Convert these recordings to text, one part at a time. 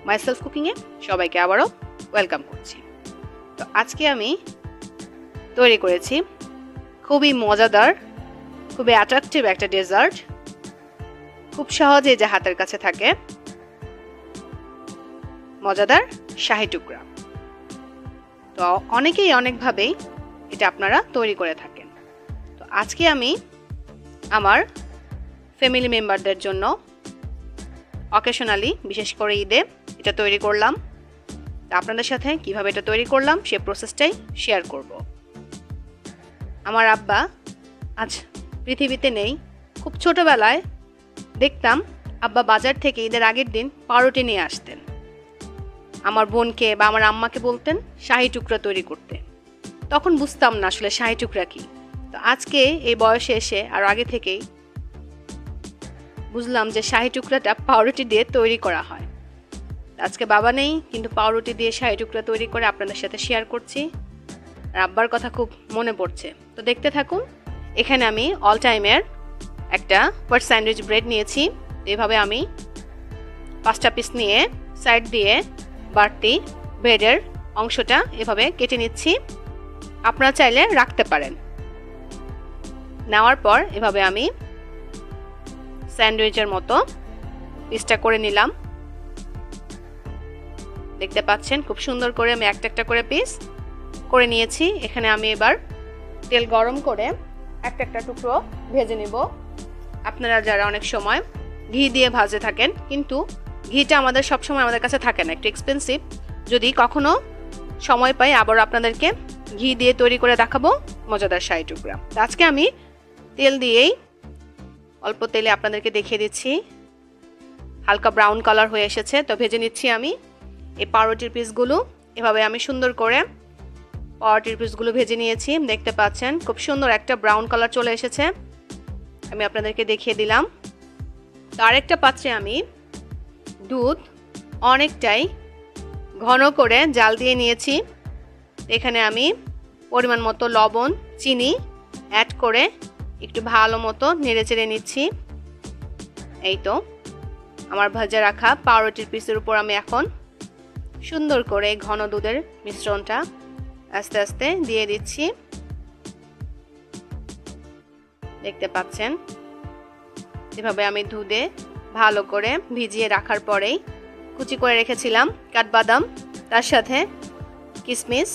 Myself কুকিংয়ে সবাইকে আবারও welcome করছি। তো আজকে আমি তৈরি করেছি খুবই মজাদার, খুবই অ্যাট্রাকটিভ একটা ডেজার্ট, খুব সহজে যা হাতের কাছে থাকে, মজাদার শাহি টুকরা। তো অনেকেই অনেকভাবেই এটা আপনারা তৈরি করে থাকেন। তো আজকে আমি আমার ফ্যামিলি মেম্বারদের জন্য অকেশনালি, বিশেষ করে ঈদে এটা তৈরি করলাম। আপনাদের সাথে কিভাবে এটা তৈরি করলাম সে প্রসেসটাই শেয়ার করব। আমার আব্বা আজ পৃথিবীতে নেই। খুব ছোটবেলায় দেখতাম আব্বা বাজার থেকে ঈদের আগের দিন পাউরুটি নিয়ে আসতেন, আমার বোনকে বা আমার আম্মাকে বলতেন শাহি টুকরা তৈরি করতে। তখন বুঝতাম না আসলে শাহি টুকরা কি। তো আজকে এই বয়সে এসে আর আগে থেকেই বুঝলাম যে শাহি টুকরাটা পাউরুটি দিয়ে তৈরি করা হয়। আজকে বাবা নেই, কিন্তু পাউরুটি দিয়ে শাহি টুকরা তৈরি করে আপনাদের সাথে শেয়ার করছি। আর আব্বার কথা খুব মনে পড়ছে। তো দেখতে থাকুন। এখানে আমি অল টাইমের একটা ফার্স্ট স্যান্ডউইচ ব্রেড নিয়েছি। এইভাবে আমি 5টা পিস নিয়ে সাইড দিয়ে বাড়তি ব্রেডের অংশটা এভাবে কেটে নিচ্ছি। আপনারা চাইলে রাখতে পারেন। নেওয়ার পর এভাবে আমি স্যান্ডউইচের মতো পিসটা করে নিলাম। দেখতে পাচ্ছেন খুব সুন্দর করে আমি একটা একটা করে পিস করে নিয়েছি। এখানে আমি এবার তেল গরম করে একটা একটা টুকরো ভেজে নিব। আপনারা যারা অনেক সময় ঘি দিয়ে ভাজে থাকেন, কিন্তু ঘিটা আমাদের সব সময় আমাদের কাছে থাকে না, একটু এক্সপেন্সিভ। যদি কখনো সময় পাই আবার আপনাদেরকে ঘি দিয়ে তৈরি করে দেখাবো মজাদার শাহি টুকরা। আজকে আমি তেল দিয়েই অল্প তেলে আপনাদেরকে দেখিয়ে দিচ্ছি। হালকা ব্রাউন কালার হয়ে এসেছে, তো ভেজে নিচ্ছি আমি এই পাউরুটির পিসগুলো। এভাবে আমি সুন্দর করে পাউরুটির পিসগুলো ভেজে নিয়েছি। দেখতে পাচ্ছেন খুব সুন্দর একটা ব্রাউন কালার চলে এসেছে। আমি আপনাদেরকে দেখিয়ে দিলাম। তো আরেকটা পাত্রে আমি দুধ অনেকটাই ঘন করে জাল দিয়ে নিয়েছি। এখানে আমি পরিমাণ মতো লবণ, চিনি অ্যাড করে একটু ভালো মতো নেড়েচেড়ে নিচ্ছি। এই তো আমার ভাজা রাখা পাউরুটির পিসের উপর আমি এখন সুন্দর করে ঘন দুধের মিশ্রণটা আস্তে আস্তে দিয়ে দিচ্ছি। দেখতে পাচ্ছেন এভাবে আমি দুধে ভালো করে ভিজিয়ে রাখার পরেই কুচি করে রেখেছিলাম কাঠবাদাম, তার সাথে কিশমিশ,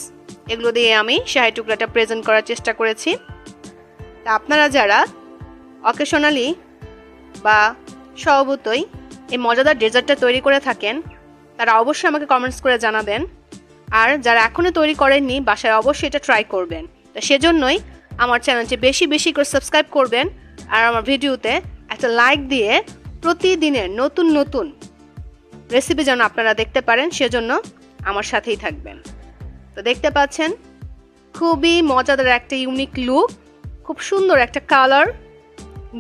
এগুলো দিয়ে আমি শাহি টুকরাটা প্রেজেন্ট করার চেষ্টা করেছি। তা আপনারা যারা অকেশনালি বা স্বভাবতই এই মজাদার ডেজার্টটা তৈরি করে থাকেন, তারা অবশ্যই আমাকে কমেন্টস করে জানাবেন। আর যারা এখনও তৈরি করেননি, বাসায় অবশ্যই এটা ট্রাই করবেন। তো সেজন্যই আমার চ্যানেলটি বেশি বেশি করে সাবস্ক্রাইব করবেন। আর আমার ভিডিওতে একটা লাইক দিয়ে প্রতিদিনের নতুন নতুন রেসিপি যেন আপনারা দেখতে পারেন, সেজন্য আমার সাথেই থাকবেন। তো দেখতে পাচ্ছেন খুবই মজাদার একটা ইউনিক লুক, খুব সুন্দর একটা কালার,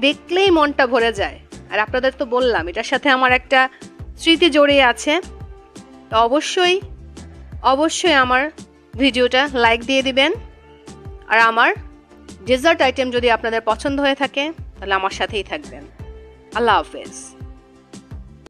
দেখলেই মনটা ভরে যায়। আর আপনাদের তো বললাম এটার সাথে আমার একটা স্মৃতি জড়িয়ে আছে। তো অবশ্যই অবশ্যই আমার ভিডিওটা লাইক দিয়ে দিবেন। আর আমার ডেজার্ট আইটেম যদি আপনাদের পছন্দ হয়ে থাকে তাহলে আমার সাথেই থাকবেন। আল্লাহ হাফেজ।